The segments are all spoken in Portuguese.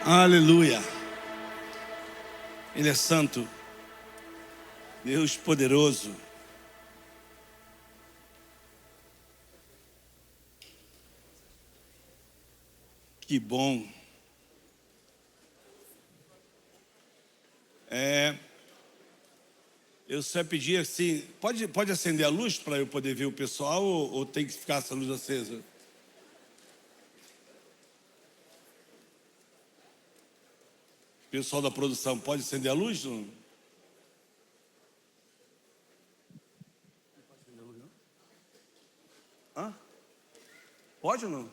Aleluia. Ele é santo, Deus poderoso. Que bom. Eu só pedi assim, pode acender a luz para eu poder ver o pessoal ou tem que ficar essa luz acesa? Pessoal da produção, pode acender a luz? Não? Hã? Pode ou não?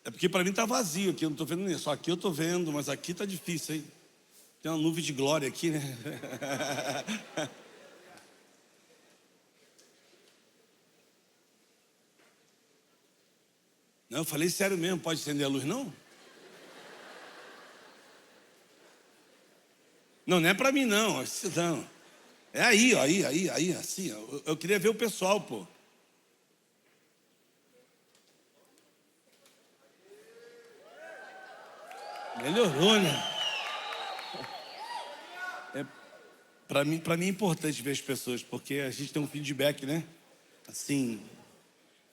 É porque para mim tá vazio aqui, eu não estou vendo nem só aqui eu estou vendo, mas aqui tá difícil, hein? Tem uma nuvem de glória aqui, né? Não, eu falei sério mesmo, pode acender a luz não? Não, não é para mim não, não. É aí, ó, aí, assim, ó. Eu queria ver o pessoal, pô. Melhorou, né? Para mim é importante ver as pessoas, porque a gente tem um feedback, né? Assim,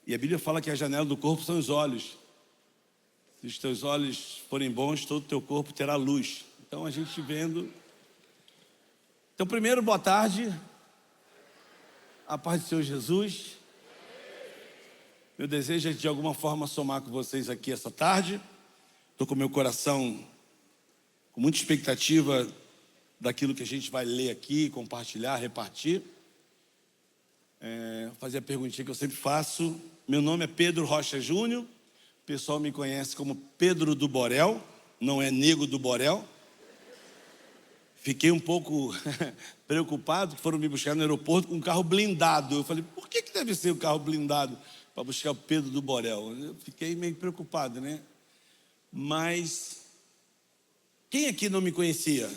e a Bíblia fala que a janela do corpo são os olhos. Se os teus olhos forem bons, todo o teu corpo terá luz. Então a gente vendo. Então, primeiro, boa tarde. A paz do Senhor Jesus. Meu desejo é de alguma forma somar com vocês aqui essa tarde. Estou com meu coração com muita expectativa daquilo que a gente vai ler aqui, compartilhar, repartir. Fazer a perguntinha que eu sempre faço. Meu nome é Pedro Rocha Júnior. O pessoal me conhece como Pedro do Borel, não é Nego do Borel. Fiquei um pouco preocupado que foram me buscar no aeroporto com um carro blindado. Eu falei, por que deve ser o carro blindado para buscar o Pedro do Borel? Eu fiquei meio preocupado, né? Mas quem aqui não me conhecia?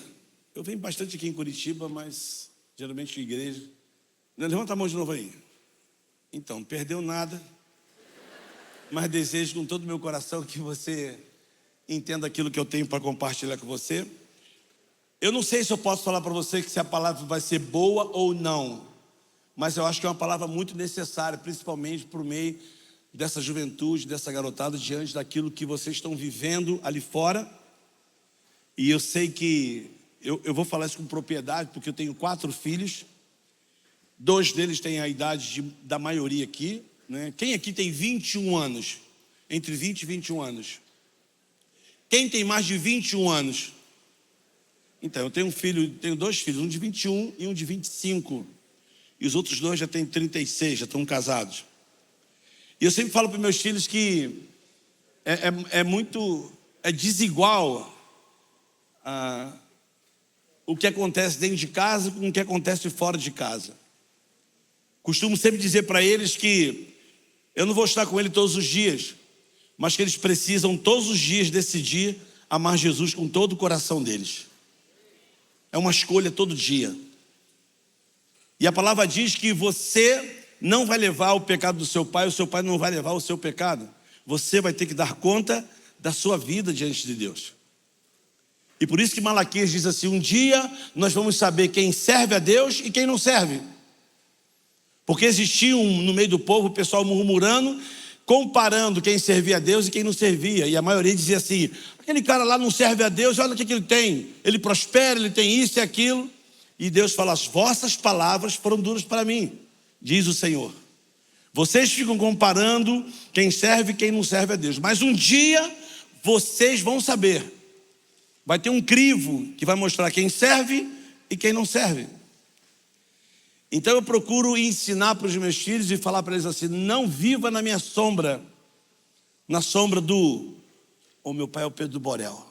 Eu venho bastante aqui em Curitiba, mas geralmente em igreja. Levanta a mão de novo aí. Então, não perdeu nada, mas desejo com todo o meu coração que você entenda aquilo que eu tenho para compartilhar com você. Eu não sei se eu posso falar para você que se a palavra vai ser boa ou não, mas eu acho que é uma palavra muito necessária, principalmente por meio dessa juventude, dessa garotada, diante daquilo que vocês estão vivendo ali fora. E eu sei que eu vou falar isso com propriedade, porque eu tenho 4 filhos. 2 deles têm a idade da maioria aqui, né? Quem aqui tem 21 anos? Entre 20 e 21 anos. Quem tem mais de 21 anos? Então, eu tenho 2 filhos, um de 21 e um de 25. E os outros 2 já têm 36, já estão casados. E eu sempre falo para meus filhos que é desigual o que acontece dentro de casa com o que acontece fora de casa. Costumo sempre dizer para eles que eu não vou estar com ele todos os dias, mas que eles precisam todos os dias decidir amar Jesus com todo o coração deles. É uma escolha todo dia. E a palavra diz que você não vai levar o pecado do seu pai, o seu pai não vai levar o seu pecado. Você vai ter que dar conta da sua vida diante de Deus. E por isso que Malaquias diz assim, um dia nós vamos saber quem serve a Deus e quem não serve. Porque existia no meio do povo o pessoal murmurando, comparando quem servia a Deus e quem não servia. E a maioria dizia assim, aquele cara lá não serve a Deus, olha o que ele tem. Ele prospera, ele tem isso e aquilo. E Deus fala, as vossas palavras foram duras para mim, diz o Senhor. Vocês ficam comparando quem serve e quem não serve a Deus. Mas um dia vocês vão saber. Vai ter um crivo que vai mostrar quem serve e quem não serve. Então eu procuro ensinar para os meus filhos e falar para eles assim, não viva na minha sombra, na sombra o meu pai é o Pedro do Borel.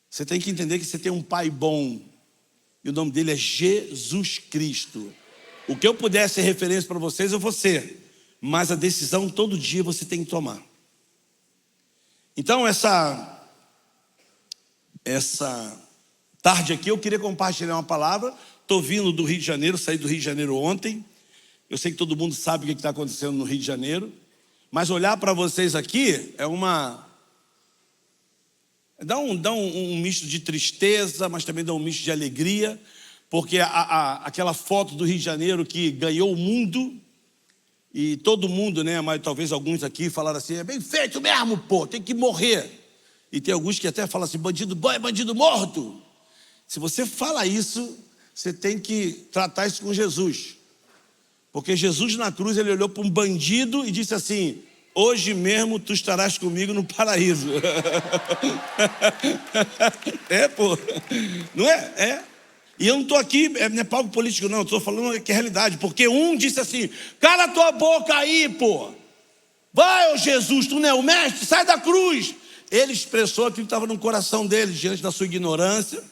Você tem que entender que você tem um pai bom, e o nome dele é Jesus Cristo. O que eu puder ser referência para vocês, eu vou ser, mas a decisão todo dia você tem que tomar. Então essa tarde aqui eu queria compartilhar uma palavra. Estou vindo do Rio de Janeiro, saí do Rio de Janeiro ontem. Eu sei que todo mundo sabe o que está acontecendo no Rio de Janeiro, mas olhar para vocês aqui é dá um misto de tristeza, mas também dá um misto de alegria, porque aquela foto do Rio de Janeiro que ganhou o mundo, e todo mundo, né, mas talvez alguns aqui falaram assim, é bem feito mesmo, pô, tem que morrer. E tem alguns que até falam assim, bandido bom é bandido morto. Se você fala isso, você tem que tratar isso com Jesus. Porque Jesus na cruz, ele olhou para um bandido e disse assim, hoje mesmo tu estarás comigo no paraíso. Pô, não é? É. E eu não estou aqui, não é palco político não, estou falando que é realidade. Porque um disse assim, cala tua boca aí, pô. Vai, ô Jesus, tu não é o mestre, sai da cruz. Ele expressou aquilo que estava no coração dele, diante da sua ignorância.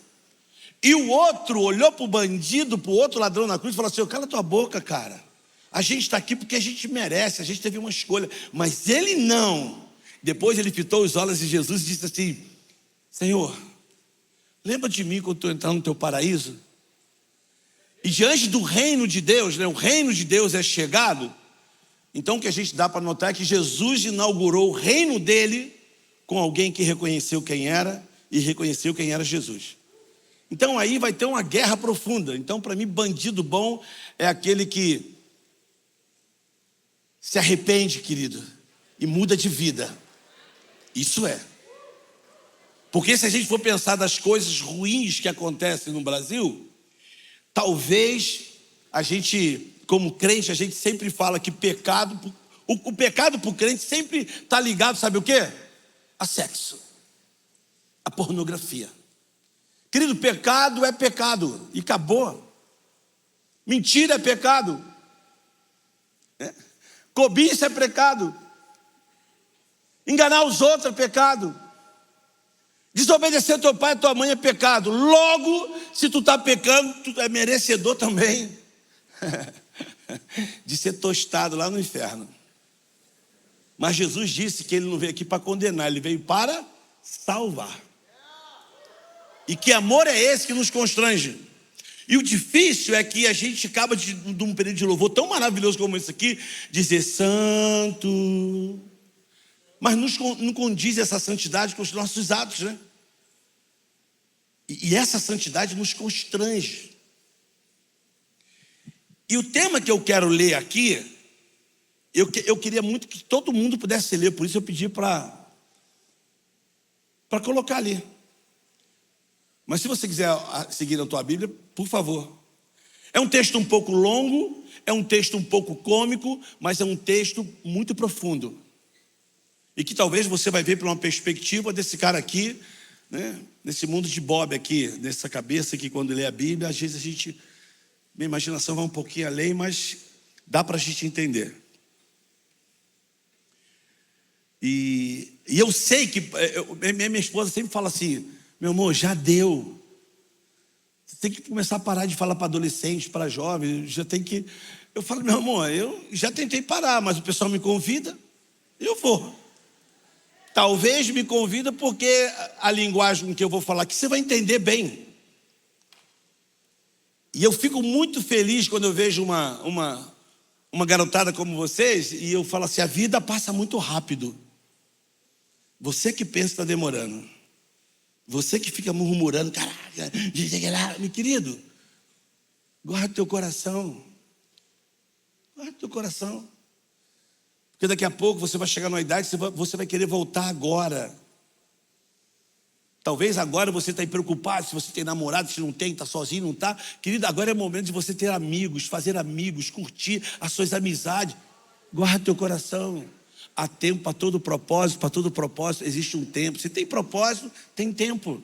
E o outro olhou para o bandido, para o outro ladrão na cruz e falou assim, cala tua boca, cara. A gente está aqui porque a gente merece, a gente teve uma escolha. Mas ele não. Depois ele fitou os olhos de Jesus e disse assim, Senhor, lembra de mim quando eu entrar no teu paraíso? E diante do reino de Deus, né, o reino de Deus é chegado. Então o que a gente dá para notar é que Jesus inaugurou o reino dele com alguém que reconheceu quem era e reconheceu quem era Jesus. Então aí vai ter uma guerra profunda. Então para mim bandido bom é aquele que se arrepende, querido, e muda de vida. Isso é. Porque se a gente for pensar das coisas ruins que acontecem no Brasil, talvez a gente, como crente, a gente sempre fala que pecado, o pecado para o crente sempre está ligado, sabe o quê? A sexo, a pornografia. Querido, pecado é pecado e acabou. Mentira é pecado. Cobiça é pecado. Enganar os outros é pecado. Desobedecer teu pai e tua mãe é pecado. Logo, se tu está pecando, tu é merecedor também de ser tostado lá no inferno. Mas Jesus disse que ele não veio aqui para condenar, ele veio para salvar. E que amor é esse que nos constrange? E o difícil é que a gente acaba de um período de louvor tão maravilhoso como esse aqui, dizer santo, mas não condiz essa santidade com os nossos atos, né? E essa santidade nos constrange. E o tema que eu quero ler aqui, eu queria muito que todo mundo pudesse ler, por isso eu pedi para colocar ali. Mas se você quiser seguir a tua Bíblia, por favor. É um texto um pouco longo, é um texto um pouco cômico, mas é um texto muito profundo. E que talvez você vai ver por uma perspectiva desse cara aqui, né? Nesse mundo de Bob aqui, nessa cabeça que quando lê a Bíblia, às vezes minha imaginação vai um pouquinho além, mas dá para a gente entender. E eu sei que, minha esposa sempre fala assim, meu amor, já deu. Você tem que começar a parar de falar para adolescentes, para jovens, já tem que... Eu falo, meu amor, eu já tentei parar, mas o pessoal me convida, eu vou. Talvez me convida porque a linguagem que eu vou falar aqui você vai entender bem. E eu fico muito feliz quando eu vejo uma garotada como vocês e eu falo assim, a vida passa muito rápido. Você que pensa que está demorando. Você que fica murmurando, caraca, meu querido, guarda teu coração. Guarda teu coração. Porque daqui a pouco você vai chegar numa idade que você vai querer voltar agora. Talvez agora você está preocupado se você tem namorado, se não tem, está sozinho, não está. Querido, agora é o momento de você ter amigos, fazer amigos, curtir as suas amizades. Guarda teu coração. Há tempo para todo propósito existe um tempo. Se tem propósito, tem tempo.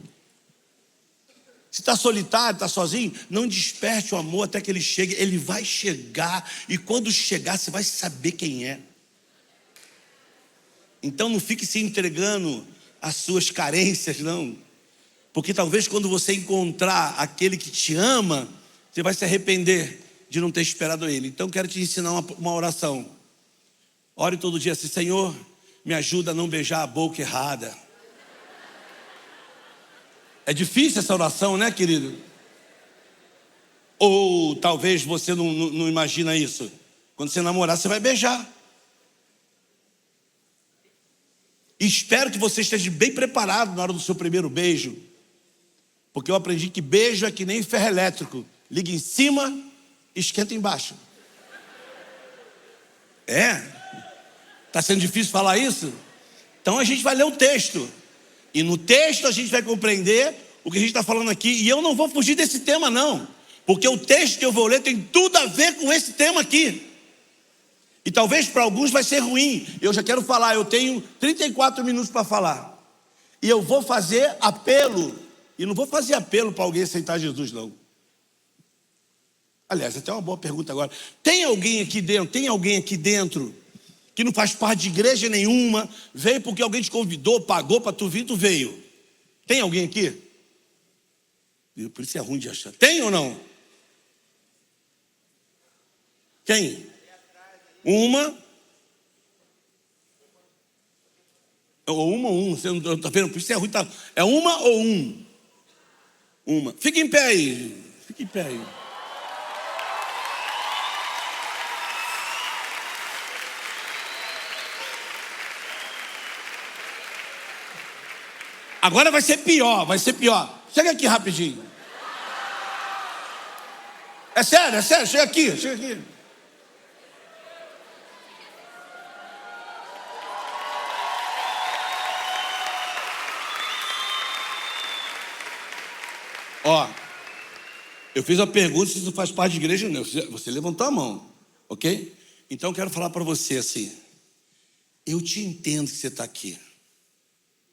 Se está solitário, está sozinho, não desperte o amor até que ele chegue. Ele vai chegar e quando chegar você vai saber quem é. Então não fique se entregando às suas carências, não. Porque talvez quando você encontrar aquele que te ama, você vai se arrepender de não ter esperado ele. Então quero te ensinar uma oração. Ore todo dia assim, Senhor, me ajuda a não beijar a boca errada. É difícil essa oração, né, querido? Ou talvez você não imagina isso. Quando você namorar, você vai beijar. E espero que você esteja bem preparado na hora do seu primeiro beijo. Porque eu aprendi que beijo é que nem ferro elétrico. Liga em cima, esquenta embaixo. Está sendo difícil falar isso? Então a gente vai ler o texto. E no texto a gente vai compreender o que a gente está falando aqui. E eu não vou fugir desse tema não. Porque o texto que eu vou ler tem tudo a ver com esse tema aqui. E talvez para alguns vai ser ruim. Eu já quero falar, eu tenho 34 minutos para falar. E eu vou fazer apelo. E não vou fazer apelo para alguém aceitar Jesus, não. Aliás, até uma boa pergunta agora. Tem alguém aqui dentro que não faz parte de igreja nenhuma, veio porque alguém te convidou, pagou para tu vir, tu veio? Tem alguém aqui? Por isso é ruim de achar. Tem ou não? Quem? Uma ou um, você não está vendo? Por isso é ruim, tá? É uma ou um? Uma. Fica em pé aí. Fica em pé aí. Agora vai ser pior, vai ser pior. Chega aqui rapidinho. É sério, chega aqui, chega aqui. Ó, eu fiz a pergunta se você faz parte de igreja ou não. Você levantou a mão, ok? Então eu quero falar para você assim. Eu te entendo que você está aqui.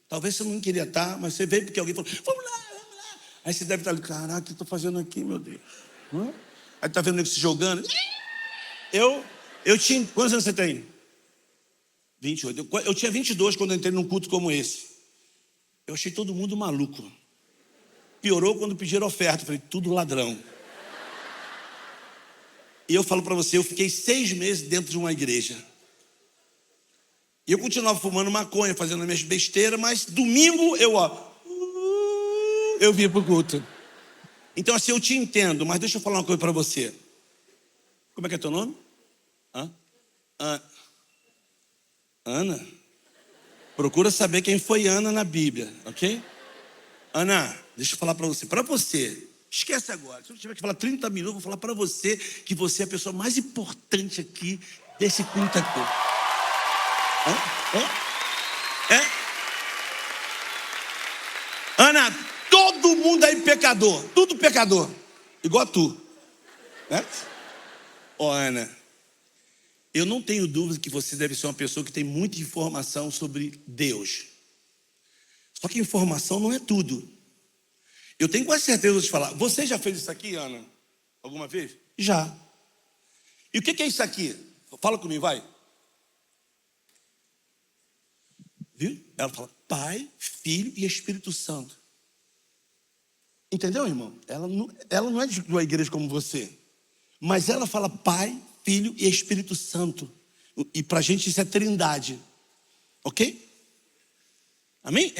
Talvez você não queria estar, mas você veio porque alguém falou, vamos lá. Aí você deve estar ali, caraca, o que eu estou fazendo aqui, meu Deus? Aí está vendo ele se jogando. Eu tinha, quantos anos você tem? 28. Eu tinha 22 quando eu entrei num culto como esse. Eu achei todo mundo maluco. Piorou quando pediram oferta. Eu falei, tudo ladrão. E eu falo para você, eu fiquei 6 meses dentro de uma igreja. E eu continuava fumando maconha, fazendo as minhas besteiras, mas domingo eu via pro culto. Então assim, eu te entendo, mas deixa eu falar uma coisa para você. Como é que é teu nome? Ana? Procura saber quem foi Ana na Bíblia, ok? Ana, deixa eu falar para você, esquece agora. Se eu tiver que falar 30 minutos, eu vou falar para você que você é a pessoa mais importante aqui desse culto aqui. Ana, todo mundo aí pecador, tudo pecador, igual a tu, né? Ana, eu não tenho dúvida que você deve ser uma pessoa que tem muita informação sobre Deus. Só que informação não é tudo. Eu tenho quase certeza de falar. Você já fez isso aqui, Ana? Alguma vez? Já. E o que é isso aqui? Fala comigo, vai. Viu? Ela fala Pai, Filho e Espírito Santo. Entendeu, irmão? Ela não é de uma igreja como você. Mas ela fala Pai, Filho e Espírito Santo. E pra gente isso é trindade. Ok? Amém?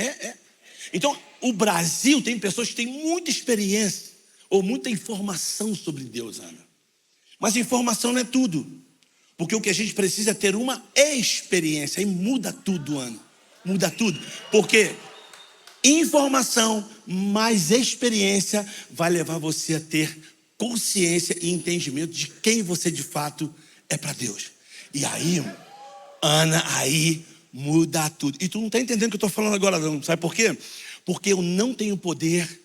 Então, o Brasil tem pessoas que têm muita experiência ou muita informação sobre Deus, Ana. Mas informação não é tudo. Porque o que a gente precisa é ter uma experiência. E muda tudo, Ana. Muda tudo. Porque informação mais experiência vai levar você a ter consciência e entendimento de quem você de fato é para Deus. E aí, Ana, aí muda tudo. E tu não está entendendo o que eu estou falando agora não. Sabe por quê? Porque eu não tenho poder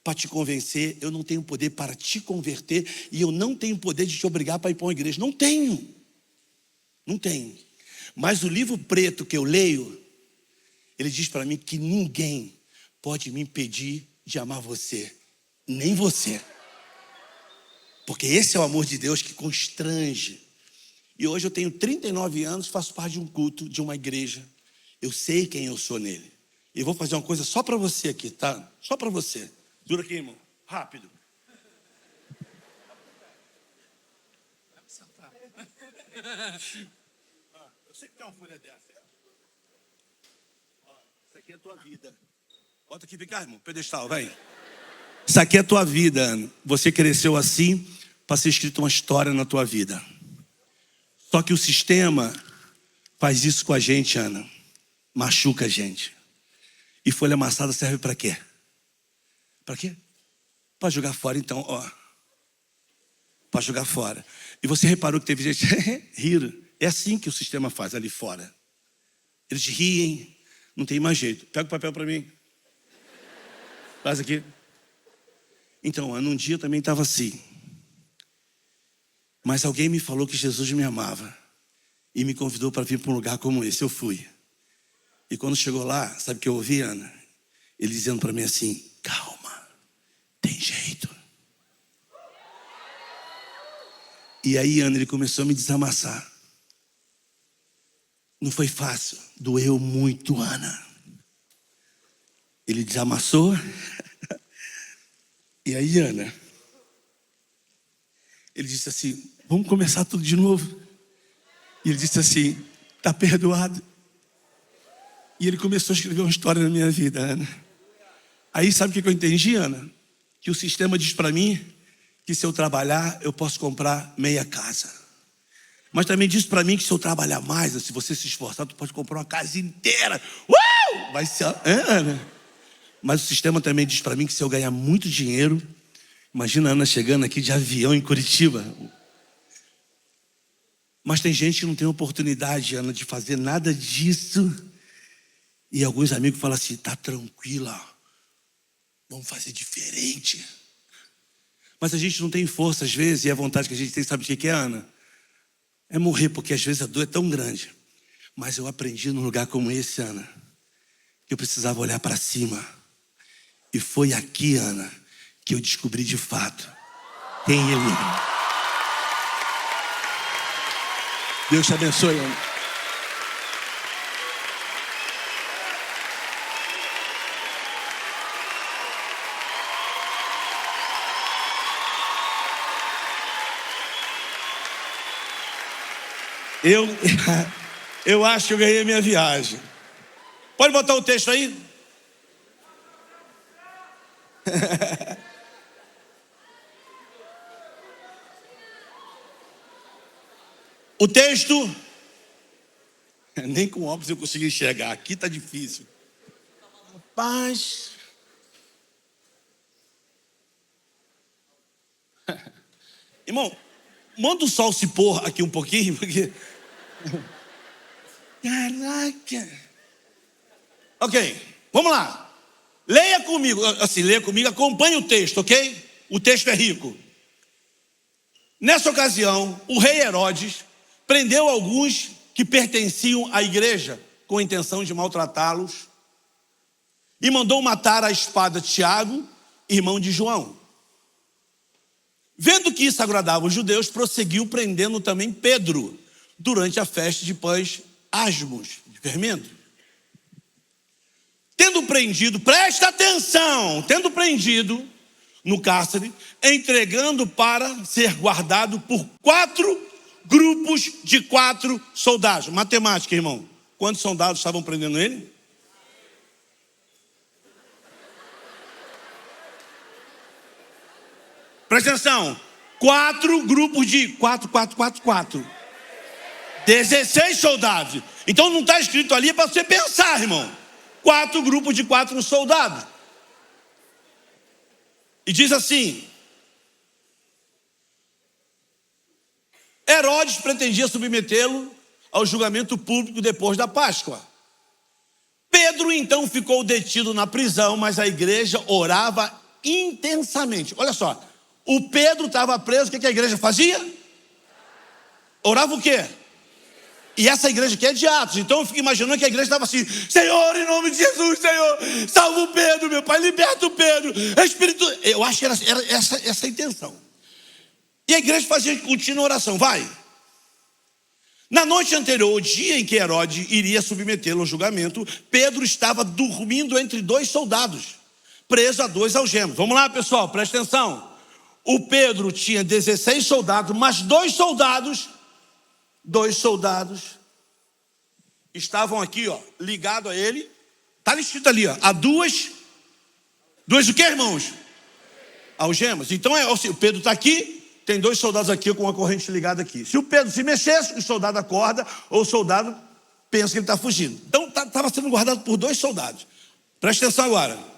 para te convencer, eu não tenho poder para te converter e eu não tenho poder de te obrigar para ir para uma igreja. Não tenho. Não tenho. Mas o livro preto que eu leio, ele diz para mim que ninguém pode me impedir de amar você. Nem você. Porque esse é o amor de Deus que constrange. E hoje eu tenho 39 anos, faço parte de um culto, de uma igreja. Eu sei quem eu sou nele. E eu vou fazer uma coisa só para você aqui, tá? Só para você. Dura aqui, irmão. Rápido. Eu sei que tem uma folha dessa. Isso aqui é a tua vida. Bota aqui, vem cá, irmão. Pedestal, vem. Isso aqui é a tua vida, Ana. Você cresceu assim para ser escrita uma história na tua vida. Só que o sistema faz isso com a gente, Ana. Machuca a gente. E folha amassada serve para quê? Para quê? Para jogar fora, então, ó. Para jogar fora. E você reparou que teve gente riram. É assim que o sistema faz ali fora. Eles riem, não tem mais jeito. Pega o papel para mim. Faz aqui. Então, Ana, um dia eu também estava assim. Mas alguém me falou que Jesus me amava e me convidou para vir para um lugar como esse. Eu fui. E quando chegou lá, sabe o que eu ouvi, Ana? Ele dizendo para mim assim: calma, tem jeito. E aí, Ana, ele começou a me desamassar. Não foi fácil, doeu muito, Ana. Ele desamassou. E aí, Ana, ele disse assim: vamos começar tudo de novo. E ele disse assim: tá perdoado. E ele começou a escrever uma história na minha vida, Ana. Aí sabe o que eu entendi, Ana? Que o sistema diz para mim que se eu trabalhar, eu posso comprar meia casa. Mas também diz para mim que se eu trabalhar mais, se você se esforçar, tu pode comprar uma casa inteira. Vai ser, Ana. Mas o sistema também diz para mim que se eu ganhar muito dinheiro, imagina a Ana chegando aqui de avião em Curitiba. Mas tem gente que não tem oportunidade, Ana, de fazer nada disso. E alguns amigos falam assim: tá tranquila, vamos fazer diferente. Mas a gente não tem força às vezes, e a vontade que a gente tem, sabe o que é, Ana? É morrer, porque às vezes a dor é tão grande. Mas eu aprendi num lugar como esse, Ana, que eu precisava olhar para cima. E foi aqui, Ana, que eu descobri de fato quem Ele é. Deus te abençoe, Ana. Eu acho que eu ganhei minha viagem. Pode botar o texto aí? O texto, nem com óculos eu consegui enxergar. Aqui tá difícil. Paz. Irmão, manda o sol se pôr aqui um pouquinho, porque... Caraca. Ok, vamos lá. Leia comigo, assim, leia comigo, acompanhe o texto, ok? O texto é rico. Nessa ocasião, o rei Herodes prendeu alguns que pertenciam à igreja com a intenção de maltratá-los e mandou matar à espada Tiago, irmão de João. Vendo que isso agradava os judeus, prosseguiu prendendo também Pedro durante a festa de pães asmos, de fermento. Tendo prendido, presta atenção, tendo prendido no cárcere, entregando para ser guardado por 4 grupos de 4 soldados. Matemática, irmão. Quantos soldados estavam prendendo ele? Presta atenção. 4 grupos de 4. 16 soldados. Então não está escrito ali para você pensar, irmão. 4 grupos de 4 soldados. E diz assim: Herodes pretendia submetê-lo ao julgamento público depois da Páscoa. Pedro então ficou detido na prisão, mas a igreja orava intensamente. Olha só, o Pedro estava preso, o que a igreja fazia? Orava o quê? E essa igreja aqui é de Atos. Então eu fico imaginando que a igreja estava assim: Senhor, em nome de Jesus, Senhor, salva o Pedro, meu Pai, liberta o Pedro, Espírito. Eu acho que era essa a intenção. E a igreja fazia contínua oração. Vai. Na noite anterior, o dia em que Herodes iria submetê-lo ao julgamento, Pedro estava dormindo entre 2 soldados, preso a 2 algemas. Vamos lá, pessoal, presta atenção. O Pedro tinha 16 soldados, mas 2 soldados estavam aqui, ó, ligados a ele. Está escrito ali, ó, a duas o que, irmãos? Algemas. Então assim, o Pedro está aqui tem 2 soldados aqui com uma corrente ligada aqui. Se o Pedro se mexesse, o soldado acorda, ou o soldado pensa que ele está fugindo. Então estava sendo guardado por 2 soldados. Presta atenção agora.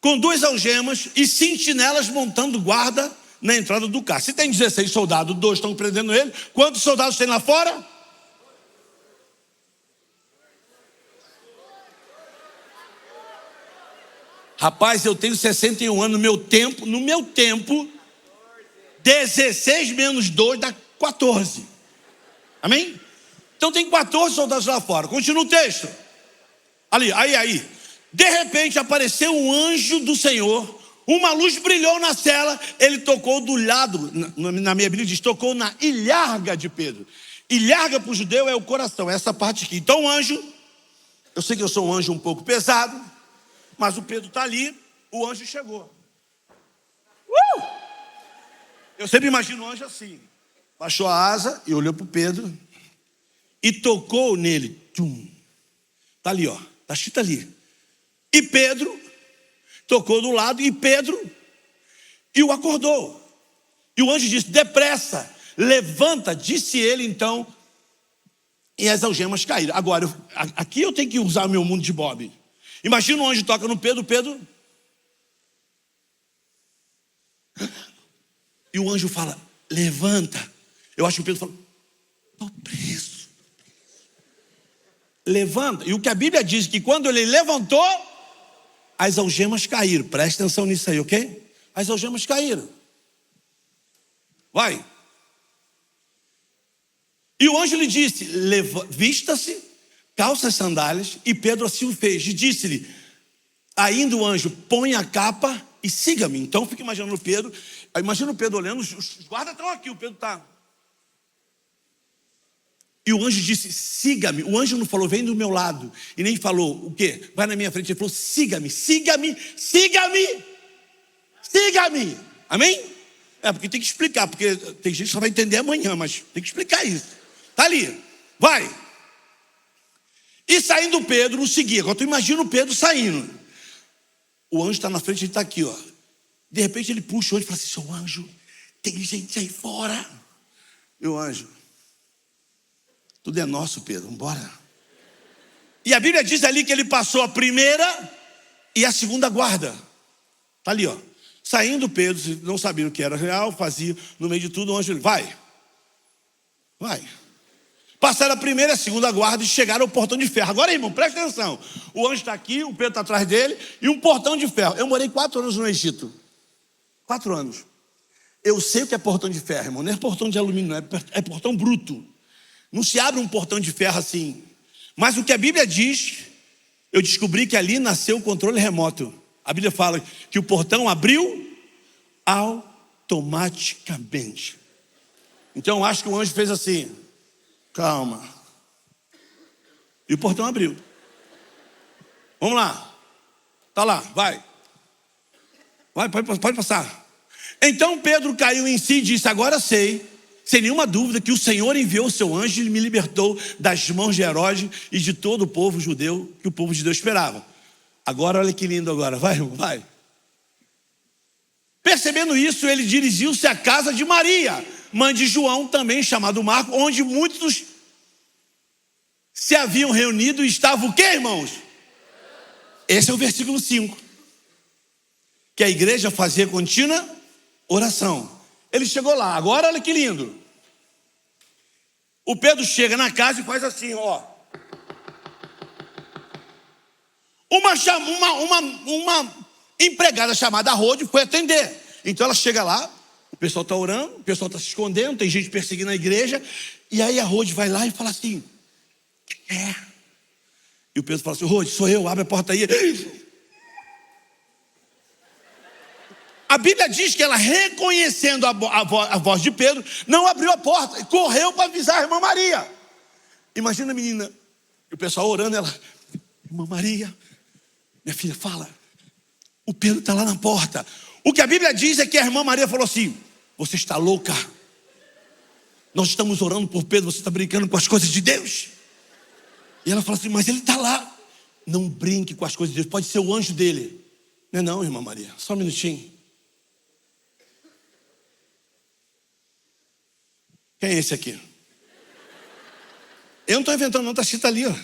Com 2 algemas e sentinelas montando guarda na entrada do carro. Se tem 16 soldados, 2 estão prendendo ele. Quantos soldados tem lá fora? Rapaz, eu tenho 61 anos. No meu tempo, 16 menos 2 dá 14. Amém? Então tem 14 soldados lá fora. Continua o texto. Ali, aí. De repente apareceu um anjo do Senhor. Uma luz brilhou na cela. Ele tocou do lado, na minha Bíblia diz, tocou na ilharga de Pedro. Ilharga para o judeu é o coração, essa parte aqui. Então o anjo, eu sei que eu sou um anjo um pouco pesado, mas o Pedro está ali, o anjo chegou. Eu sempre imagino o anjo assim. Baixou a asa e olhou para o Pedro e tocou nele. Está ali, ó. Está escrito ali. E Pedro tocou do lado e Pedro e o acordou. E o anjo disse: depressa, levanta, disse ele então, e as algemas caíram. Agora, aqui eu tenho que usar o meu mundo de Bob. Imagina o anjo toca no Pedro, e o anjo fala: levanta. Eu acho que o Pedro fala: estou preso. Levanta. E o que a Bíblia diz que quando ele levantou, as algemas caíram. Presta atenção nisso aí, ok? As algemas caíram. Vai. E o anjo lhe disse: vista-se, calça as sandálias. E Pedro assim o fez. E disse-lhe ainda o anjo: põe a capa e siga-me. Então fica imaginando o Pedro. Imagina o Pedro olhando, os guardas estão aqui, o Pedro está. E o anjo disse: siga-me. O anjo não falou: vem do meu lado. E nem falou o quê? Vai na minha frente. Ele falou: siga-me, siga-me, siga-me, siga-me. Amém? Porque tem que explicar, porque tem gente que só vai entender amanhã, mas tem que explicar isso. Tá ali, vai. E saindo Pedro, o seguia. Agora tu imagina o Pedro saindo. O anjo está na frente, ele está aqui, ó. De repente ele puxa o anjo e fala assim: seu anjo, tem gente aí fora. Meu anjo, tudo é nosso, Pedro, vamos embora. E a Bíblia diz ali que ele passou a primeira e a segunda guarda. Está ali, ó. Saindo Pedro, não sabia o que era real, fazia no meio de tudo, o anjo, vai. Passaram a primeira e a segunda guarda e chegaram ao portão de ferro. Agora, irmão, presta atenção. O anjo está aqui, o Pedro está atrás dele e um portão de ferro. Eu morei 4 anos no Egito. 4 anos. Eu sei o que é portão de ferro, irmão. Não é portão de alumínio, não. É portão bruto. Não se abre um portão de ferro assim. Mas o que a Bíblia diz, eu descobri que ali nasceu o controle remoto. A Bíblia fala que o portão abriu automaticamente. Então eu acho que o anjo fez assim: calma. E o portão abriu. Vamos lá. Tá lá, vai. Pode passar. Então Pedro caiu em si e disse: agora sei, sem nenhuma dúvida, que o Senhor enviou o seu anjo e me libertou das mãos de Herodes e de todo o povo judeu, que o povo judeu esperava. Agora, olha que lindo agora, vai. Percebendo isso, ele dirigiu-se à casa de Maria, mãe de João, também chamado Marcos, onde muitos se haviam reunido e estavam o quê, irmãos? Esse é o versículo 5. Que a igreja fazia contínua oração. Ele chegou lá, agora olha que lindo. O Pedro chega na casa e faz assim, ó. Uma empregada chamada Rode foi atender. Então ela chega lá, o pessoal está orando, o pessoal está se escondendo, tem gente perseguindo a igreja. E aí a Rode vai lá e fala assim: quem é? E o Pedro fala assim: Rode, sou eu, abre a porta aí. A Bíblia diz que ela, reconhecendo a voz de Pedro, não abriu a porta e correu para avisar a irmã Maria. Imagina a menina, o pessoal orando, ela: irmã Maria, minha filha, fala, o Pedro está lá na porta. O que a Bíblia diz é que a irmã Maria falou assim: você está louca? Nós estamos orando por Pedro, você está brincando com as coisas de Deus. E ela fala assim: mas ele está lá. Não brinque com as coisas de Deus, pode ser o anjo dele. Não é não, irmã Maria, só um minutinho. Quem é esse aqui? Eu não estou inventando não, está escrito ali, ó.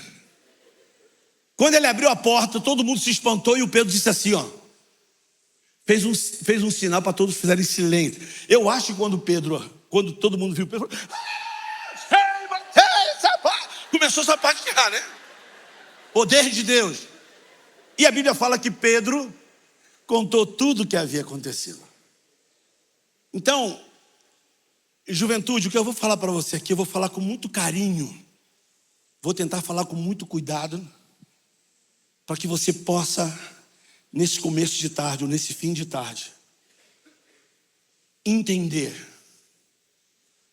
Quando ele abriu a porta, todo mundo se espantou e o Pedro disse assim, ó. Fez um sinal para todos fizerem silêncio. Eu acho que quando todo mundo viu Pedro, começou a sapatear, né? Poder de Deus. E a Bíblia fala que Pedro contou tudo o que havia acontecido. Então, juventude, o que eu vou falar para você aqui, eu vou falar com muito carinho. Vou tentar falar com muito cuidado, para que você possa, nesse começo de tarde ou nesse fim de tarde, entender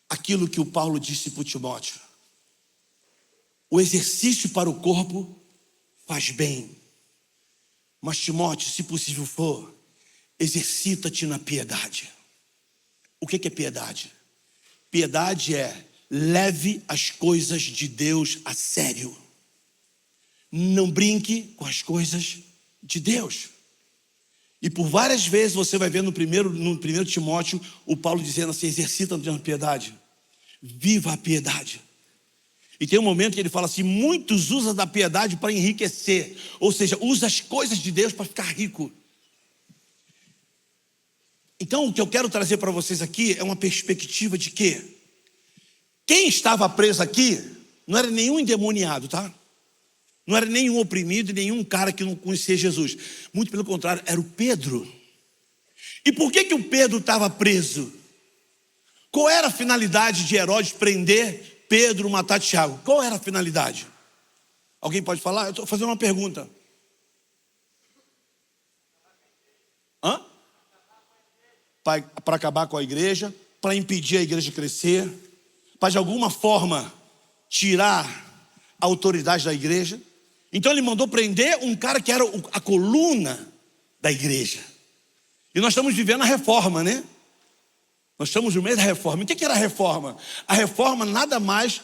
aquilo que o Paulo disse para o Timóteo. O exercício para o corpo faz bem. Mas Timóteo, se possível for, exercita-te na piedade. O que é piedade? Piedade é leve as coisas de Deus a sério. Não brinque com as coisas de Deus. E por várias vezes você vai ver no primeiro Timóteo, o Paulo dizendo assim, exercita-te na piedade. Viva a piedade. E tem um momento que ele fala assim, muitos usam da piedade para enriquecer. Ou seja, usa as coisas de Deus para ficar rico. Então o que eu quero trazer para vocês aqui é uma perspectiva de que quem estava preso aqui não era nenhum endemoniado, tá? Não era nenhum oprimido, nenhum cara que não conhecia Jesus. Muito pelo contrário, era o Pedro. E por que o Pedro estava preso? Qual era a finalidade de Herodes prender Pedro, matar Tiago? Qual era a finalidade? Alguém pode falar? Eu estou fazendo uma pergunta. Para acabar com a igreja, para impedir a igreja de crescer, para de alguma forma tirar a autoridade da igreja. Então ele mandou prender um cara que era a coluna da igreja. E nós estamos vivendo a reforma, né? Nós estamos no meio da reforma. E o que era a reforma? A reforma nada mais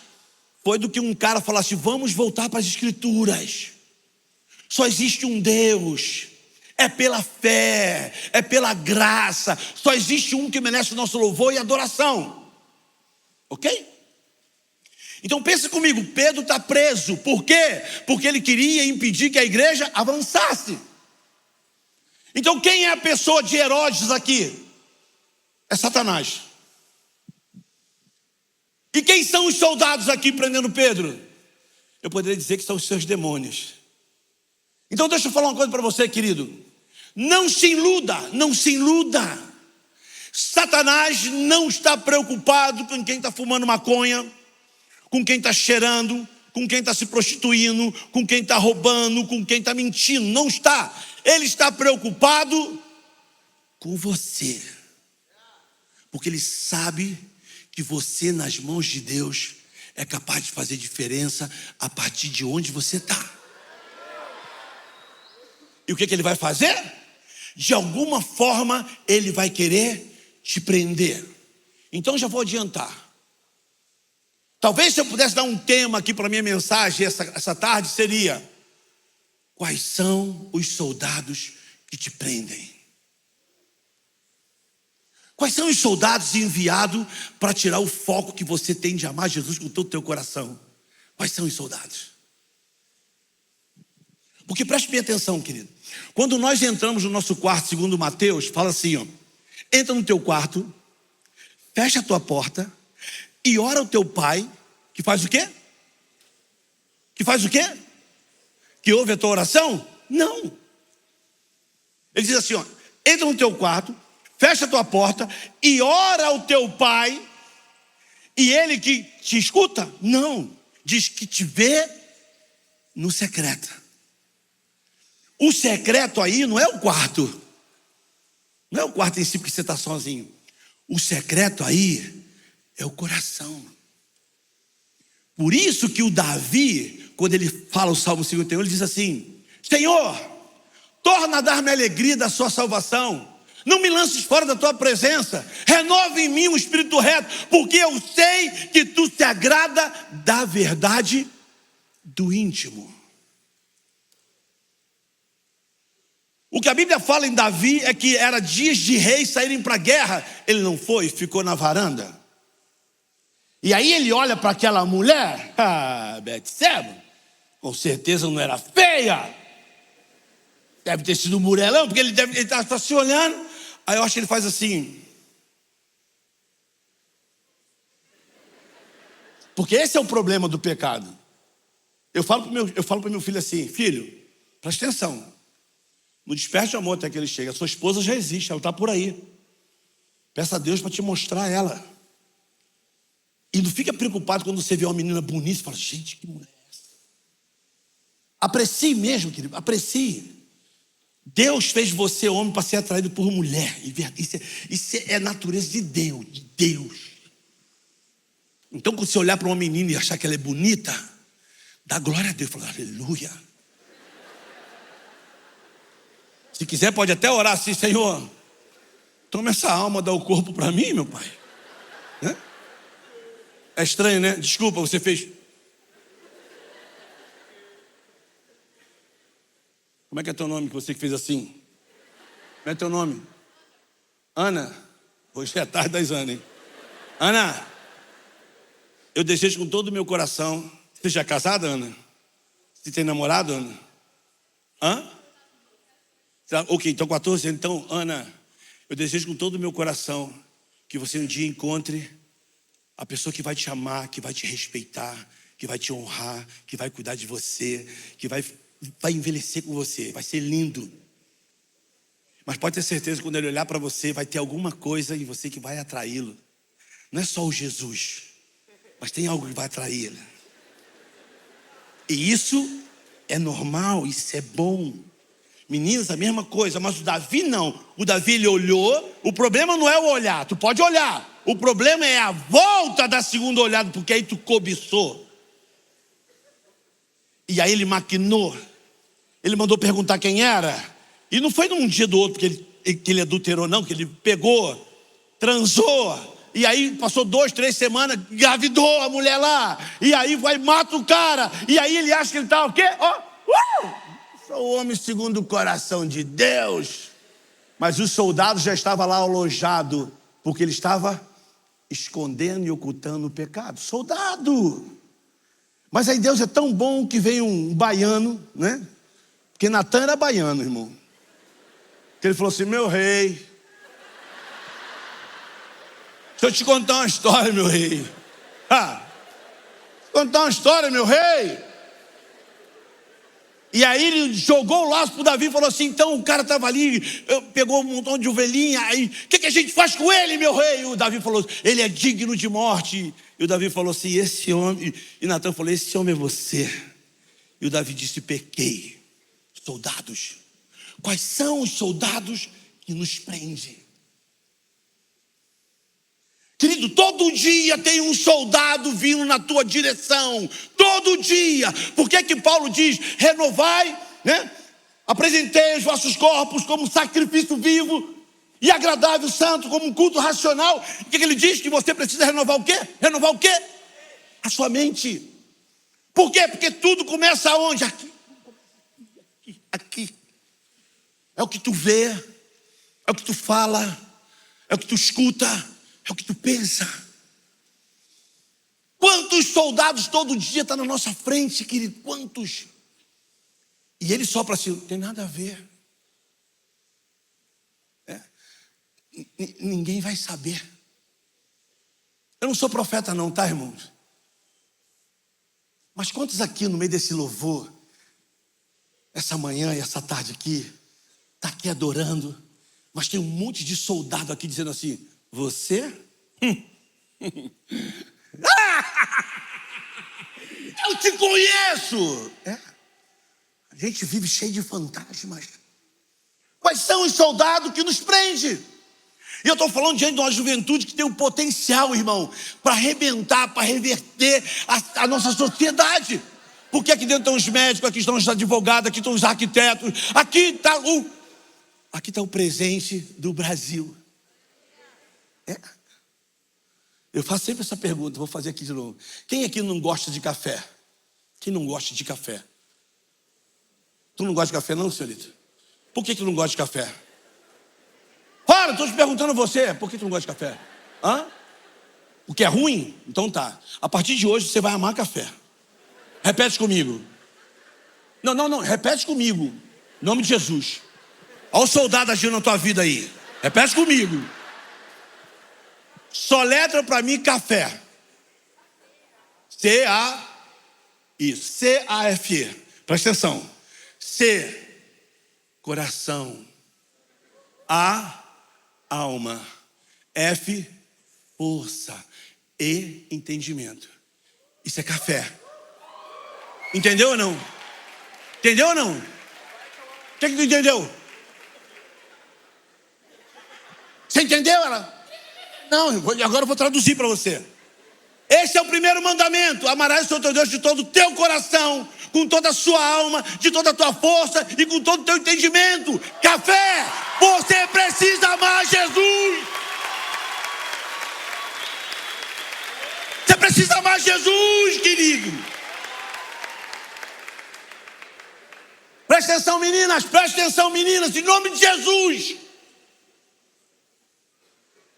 foi do que um cara falasse, vamos voltar para as escrituras. Só existe um Deus. É pela fé, é pela graça. Só existe um que merece o nosso louvor e adoração. Ok? Então pense comigo, Pedro está preso. Por quê? Porque ele queria impedir que a igreja avançasse. Então quem é a pessoa de Herodes aqui? É Satanás. E quem são os soldados aqui prendendo Pedro? Eu poderia dizer que são os seus demônios. Então deixa eu falar uma coisa para você, querido. Não se iluda, não se iluda. Satanás não está preocupado com quem está fumando maconha, com quem está cheirando, com quem está se prostituindo, com quem está roubando, com quem está mentindo. Não está. Ele está preocupado com você. Porque ele sabe que você nas mãos de Deus é capaz de fazer diferença a partir de onde você está. E o que ele vai fazer? De alguma forma ele vai querer te prender. Então já vou adiantar. Talvez se eu pudesse dar um tema aqui para a minha mensagem essa tarde seria: quais são os soldados que te prendem? Quais são os soldados enviados para tirar o foco que você tem de amar Jesus com todo o teu coração? Quais são os soldados? Porque preste bem atenção, querido. Quando nós entramos no nosso quarto, segundo Mateus, fala assim, ó. Entra no teu quarto, fecha a tua porta e ora ao teu pai, que faz o quê? Que faz o quê? Que ouve a tua oração? Não. Ele diz assim, ó. Entra no teu quarto, fecha a tua porta e ora ao teu pai, e ele que te escuta? Não. Diz que te vê no secreto. O secreto aí não é o quarto. Não é o quarto em si porque você está sozinho. O secreto aí é o coração. Por isso que o Davi, quando ele fala o Salmo 51, ele diz assim: Senhor, torna a dar-me a alegria da sua salvação. Não me lances fora da tua presença. Renova em mim um espírito reto, porque eu sei que tu te agrada da verdade do íntimo. O que a Bíblia fala em Davi é que era dias de reis saírem para a guerra. Ele não foi, ficou na varanda. E aí ele olha para aquela mulher, Betseba, com certeza não era feia. Deve ter sido um murelão, porque ele tá se olhando. Aí eu acho que ele faz assim. Porque esse é o problema do pecado. Eu falo para meu filho assim: filho, presta atenção. Não desperte o amor até que ele chegue. A sua esposa já existe, ela está por aí. Peça a Deus para te mostrar ela. E não fica preocupado quando você vê uma menina bonita e fala: gente, que mulher é essa? Aprecie mesmo, querido, aprecie. Deus fez você homem para ser atraído por mulher. Isso é natureza de Deus, de Deus. Então, quando você olhar para uma menina e achar que ela é bonita, dá glória a Deus, fala aleluia. Se quiser pode até orar assim: Senhor, toma essa alma, dá o corpo para mim, meu pai. É estranho, né? Desculpa, você fez. Como é que é teu nome, que você que fez assim? Como é teu nome? Ana. Hoje é tarde das Ana, hein? Ana, eu desejo com todo o meu coração. Você já é casada, Ana? Você tem namorado, Ana? Hã? Ok, então 14. Então, Ana, eu desejo com todo o meu coração que você um dia encontre a pessoa que vai te amar, que vai te respeitar, que vai te honrar, que vai cuidar de você, que vai envelhecer com você, vai ser lindo. Mas pode ter certeza que quando ele olhar para você, vai ter alguma coisa em você que vai atraí-lo. Não é só o Jesus, mas tem algo que vai atrair ele. E isso é normal, isso é bom. Meninas, a mesma coisa, mas o Davi não. O Davi, ele olhou. O problema não é o olhar, tu pode olhar. O problema é a volta da segunda olhada, porque aí tu cobiçou. E aí ele maquinou. Ele mandou perguntar quem era. E não foi num dia do outro que ele adulterou, não. Que ele pegou, transou. E aí passou 2, 3 semanas, engravidou a mulher lá. E aí vai, mata o cara. E aí ele acha que ele tá o quê? Sou o homem segundo o coração de Deus. Mas o soldado já estava lá alojado, porque ele estava escondendo e ocultando o pecado. Soldado. Mas aí Deus é tão bom que veio um baiano, né? Porque Natan era baiano, irmão. Que ele falou assim: meu rei, deixa eu te contar uma história, meu rei. Contar uma história, meu rei. E aí ele jogou o laço pro Davi e falou assim: então o cara estava ali, pegou um montão de ovelhinha, aí, o que a gente faz com ele, meu rei? E o Davi falou: ele é digno de morte. E o Davi falou assim: esse homem, e Natan falou: esse homem é você. E o Davi disse: pequei. Soldados, quais são os soldados que nos prendem? Querido, todo dia tem um soldado vindo na tua direção. Todo dia. Por que que Paulo diz: renovai, né? Apresentei os vossos corpos como sacrifício vivo e agradável, santo, como um culto racional. O que ele diz? Que você precisa renovar o quê? Renovar o quê? A sua mente. Por quê? Porque tudo começa aonde? Aqui. É o que tu vê, é o que tu fala, é o que tu escuta, é o que tu pensa. Quantos soldados todo dia estão na nossa frente, querido? Quantos? E ele sopra assim: não tem nada a ver. Ninguém vai saber. Eu não sou profeta não, tá, irmãos? Mas quantos aqui no meio desse louvor, essa manhã e essa tarde aqui, está aqui adorando, mas tem um monte de soldado aqui dizendo assim: você? Eu te conheço. A gente vive cheio de fantasmas. Quais são os soldados que nos prendem? E eu estou falando diante de uma juventude que tem um potencial, irmão, para arrebentar, para reverter a nossa sociedade. Porque aqui dentro estão os médicos, aqui estão os advogados, aqui estão os arquitetos, aqui está o presente do Brasil. Eu faço sempre essa pergunta, vou fazer aqui de novo. Quem aqui não gosta de café? Quem não gosta de café? Tu não gosta de café não, senhorita? Por que tu não gosta de café? Ora, estou te perguntando a você, por que tu não gosta de café? O que é ruim? Então tá. A partir de hoje você vai amar café. Repete comigo. Não, repete comigo. Em nome de Jesus. Olha o soldado agindo na tua vida aí. Repete comigo. Soletra pra mim café. Isso. C-A-F-E. Presta atenção. C, coração. A, alma. F, força. E, entendimento. Isso é café. Entendeu ou não? Entendeu ou não? O que tu entendeu? Você entendeu ela? Não, agora eu vou traduzir para você. Esse é o primeiro mandamento: amarás o Senhor teu Deus de todo o teu coração, com toda a sua alma, de toda a tua força e com todo o teu entendimento. Café, você precisa amar Jesus. Você precisa amar Jesus, querido. Presta atenção, meninas, em nome de Jesus.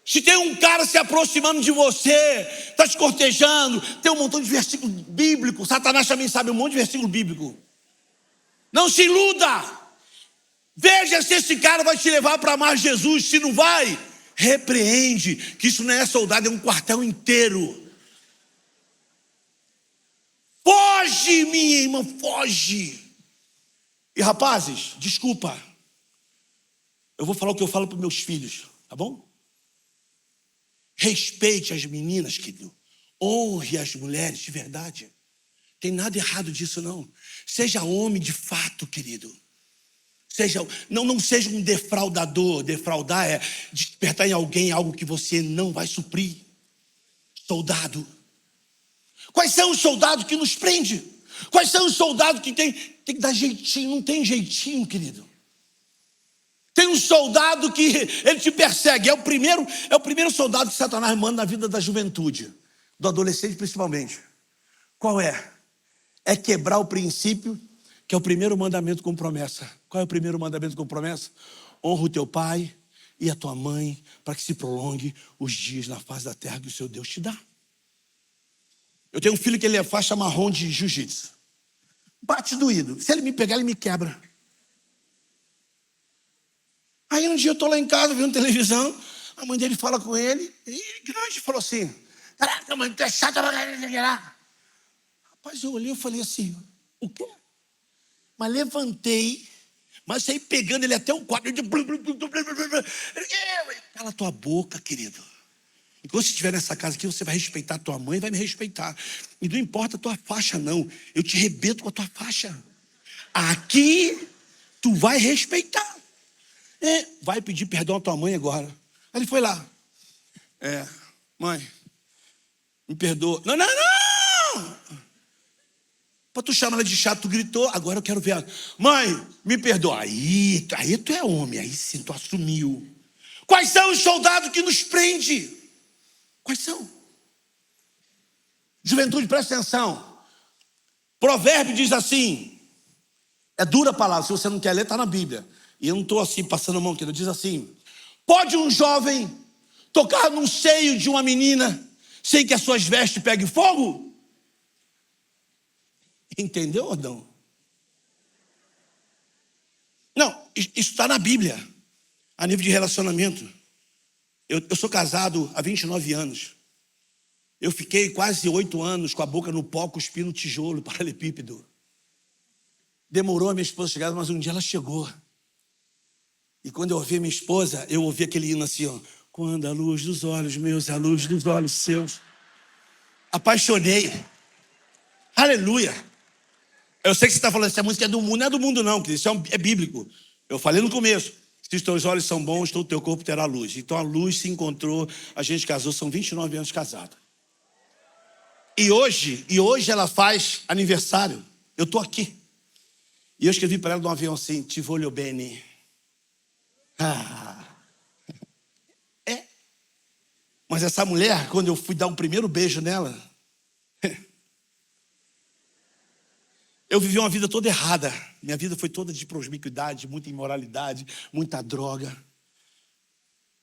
Se tem um cara se aproximando de você, está te cortejando, tem um montão de versículos bíblicos, Satanás também sabe um monte de versículo bíblico. Não se iluda. Veja se esse cara vai te levar para amar Jesus. Se não vai, repreende, que isso não é soldado, é um quartel inteiro. Foge, minha irmã, foge. E rapazes, desculpa, eu vou falar o que eu falo para meus filhos, tá bom? Respeite as meninas, querido. Honre as mulheres de verdade. Tem nada errado disso, não. Seja homem de fato, querido. Não seja um defraudador. Defraudar é despertar em alguém algo que você não vai suprir. Soldado. Quais são os soldados que nos prendem? Quais são os soldados que tem que dar jeitinho? Não tem jeitinho, querido. Tem um soldado que ele te persegue. É o primeiro soldado que Satanás manda na vida da juventude, do adolescente principalmente. Qual é? É quebrar o princípio, que é o primeiro mandamento com promessa. Qual é o primeiro mandamento com promessa? Honra o teu pai e a tua mãe, para que se prolongue os dias na face da terra que o seu Deus te dá. Eu tenho um filho que ele é faixa marrom de jiu-jitsu. Bate doído. Se ele me pegar, ele me quebra. Aí um dia eu estou lá em casa vendo televisão, a mãe dele fala com ele, e grande, falou assim: caraca, mãe, tu é chata pra caralho. Rapaz, eu olhei e falei assim: o quê? Mas levantei, mas saí pegando ele até o quarto. Cala tua boca, querido. Enquanto você estiver nessa casa aqui, você vai respeitar a tua mãe e vai me respeitar. E não importa a tua faixa, não. Eu te rebeto com a tua faixa. Aqui, tu vai respeitar. Vai pedir perdão à tua mãe agora. Aí ele foi lá. Mãe, me perdoa. Não! Pra tu chamar ela de chato, tu gritou, agora eu quero ver ela. Mãe, me perdoa. Aí tu é homem, aí sim, tu assumiu. Quais são os soldados que nos prendem? Quais são? Juventude, presta atenção. Provérbio diz assim, é dura a palavra, se você não quer ler, está na Bíblia. E eu não estou assim passando a mão, querido. Diz assim: pode um jovem tocar no seio de uma menina sem que as suas vestes peguem fogo? Entendeu ou não? Não, isso está na Bíblia. A nível de relacionamento. Eu sou casado há 29 anos. Eu fiquei quase 8 anos com a boca no pó, cuspindo tijolo, paralelepípedo. Demorou a minha esposa chegar, mas um dia ela chegou. E quando eu ouvi minha esposa, eu ouvi aquele hino assim, ó. Quando a luz dos olhos meus, a luz dos olhos seus. Apaixonei. Aleluia. Eu sei que você está falando, essa música é do mundo. Não é do mundo não, querido. Isso é bíblico. Eu falei no começo. Se os teus olhos são bons, todo o teu corpo terá luz. Então a luz se encontrou, a gente casou, são 29 anos casados. E hoje ela faz aniversário. Eu estou aqui. E eu escrevi para ela no avião assim: Ti voglio bene. Mas essa mulher, quando eu fui dar um primeiro beijo nela, eu vivi uma vida toda errada. Minha vida foi toda de promiscuidade, muita imoralidade, muita droga.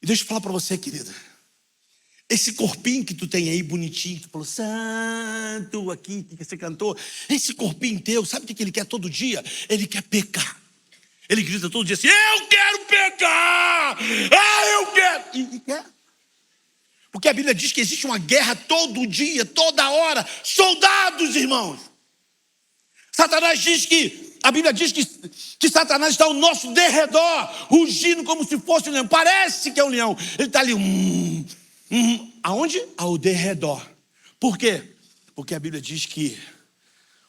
E deixa eu falar para você, querida. Esse corpinho que tu tem aí, bonitinho, que tu falou, santo, aqui, que você cantou. Esse corpinho teu, sabe o que ele quer todo dia? Ele quer pecar. Ele grita todo dia assim, eu quero pecar! Ah, eu quero! E quer. Porque a Bíblia diz que existe uma guerra todo dia, toda hora. Soldados, irmãos. Satanás diz que, a Bíblia diz que Satanás está ao nosso derredor, rugindo como se fosse um leão. Parece que é um leão. Ele está ali, aonde? Ao derredor. Por quê? Porque a Bíblia diz que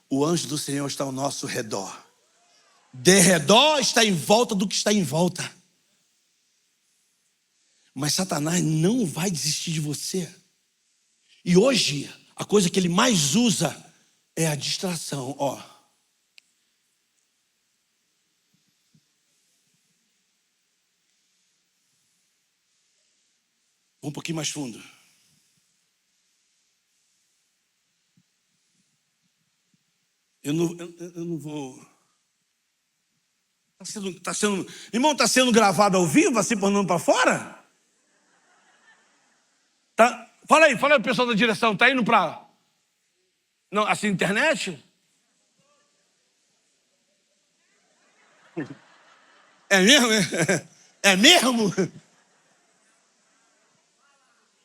o anjo do Senhor está ao nosso redor. Derredor está em volta do que está em volta. Mas Satanás não vai desistir de você. E hoje, a coisa que ele mais usa é a distração. Ó. Um pouquinho mais fundo. Eu não vou... Irmão, está sendo gravado ao vivo, assim, por não para fora? Tá? Fala aí, pessoal da direção, está indo para... Não, assim, internet? É mesmo? É mesmo?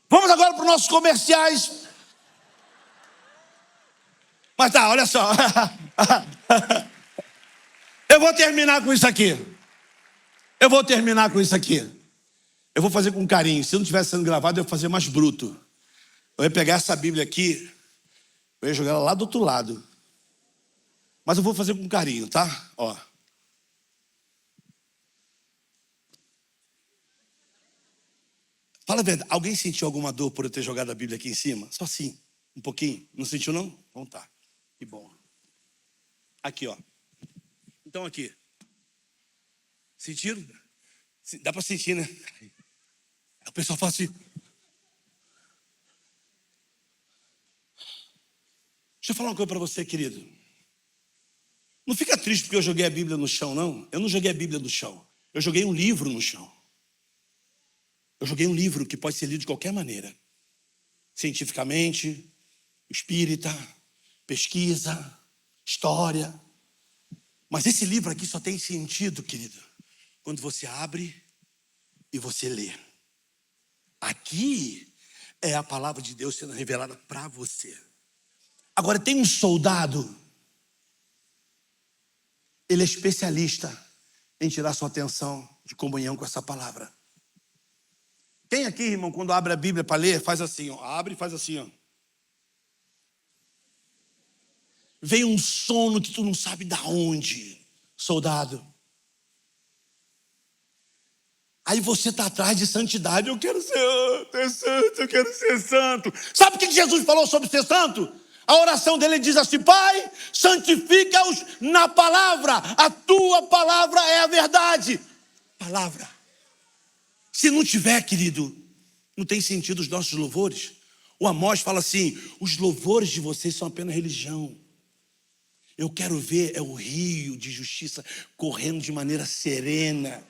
Vamos agora para os nossos comerciais. Mas tá, olha só. Eu vou terminar com isso aqui. Eu vou fazer com carinho. Se não estivesse sendo gravado, eu ia fazer mais bruto. Eu ia pegar essa Bíblia aqui, eu ia jogar ela lá do outro lado. Mas eu vou fazer com carinho, tá? Ó. Fala a verdade, alguém sentiu alguma dor por eu ter jogado a Bíblia aqui em cima? Só assim, um pouquinho. Não sentiu, não? Então tá. Que bom. Aqui, ó. Então aqui. Sentiram? Dá pra sentir, né? O pessoal fala assim. Deixa eu falar uma coisa pra você, querido. Não fica triste porque eu joguei a Bíblia no chão, não. Eu não joguei a Bíblia no chão. Eu joguei um livro no chão. Eu joguei um livro que pode ser lido de qualquer maneira. Cientificamente, espírita, pesquisa, história. Mas esse livro aqui só tem sentido, querido, quando você abre e você lê. Aqui é a palavra de Deus sendo revelada para você. Agora tem um soldado, ele é especialista em tirar sua atenção de comunhão com essa palavra. Quem aqui, irmão, quando abre a Bíblia para ler, faz assim, ó, abre e faz assim, ó. Vem um sono que tu não sabe de onde, soldado. Aí você está atrás de santidade. Eu quero ser santo, eu quero ser santo. Sabe o que Jesus falou sobre ser santo? A oração dele diz assim, Pai, santifica-os na palavra. A tua palavra é a verdade. Palavra. Se não tiver, querido, não tem sentido os nossos louvores. O Amós fala assim, os louvores de vocês são apenas religião. Eu quero ver o rio de justiça correndo de maneira serena.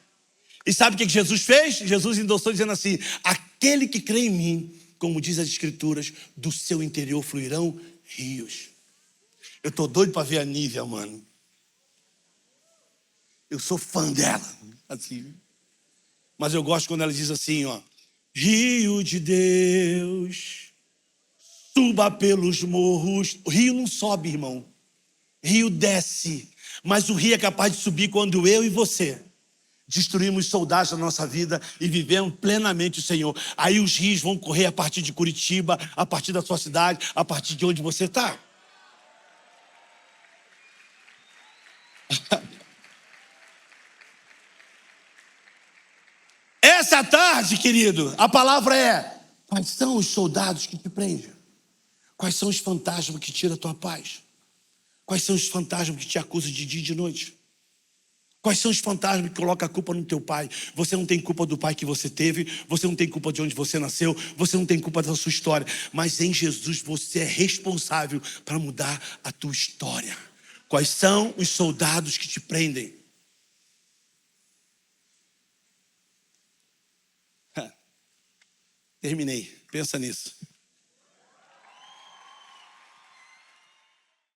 E sabe o que Jesus fez? Jesus endossou dizendo assim, aquele que crê em mim, como diz as Escrituras, do seu interior fluirão rios. Eu tô doido para ver a Nívia, mano. Eu sou fã dela, assim. Mas eu gosto quando ela diz assim, ó. Rio de Deus, suba pelos morros. O rio não sobe, irmão. Rio desce. Mas o rio é capaz de subir quando eu e você destruímos soldados da nossa vida e vivemos plenamente o Senhor. Aí os rios vão correr a partir de Curitiba, a partir da sua cidade, a partir de onde você está. Essa tarde, querido, a palavra é: quais são os soldados que te prendem? Quais são os fantasmas que tiram a tua paz? Quais são os fantasmas que te acusam de dia e de noite? Quais são os fantasmas que colocam a culpa no teu pai? Você não tem culpa do pai que você teve, você não tem culpa de onde você nasceu, você não tem culpa da sua história, mas em Jesus você é responsável para mudar a tua história. Quais são os soldados que te prendem? Terminei. Pensa nisso.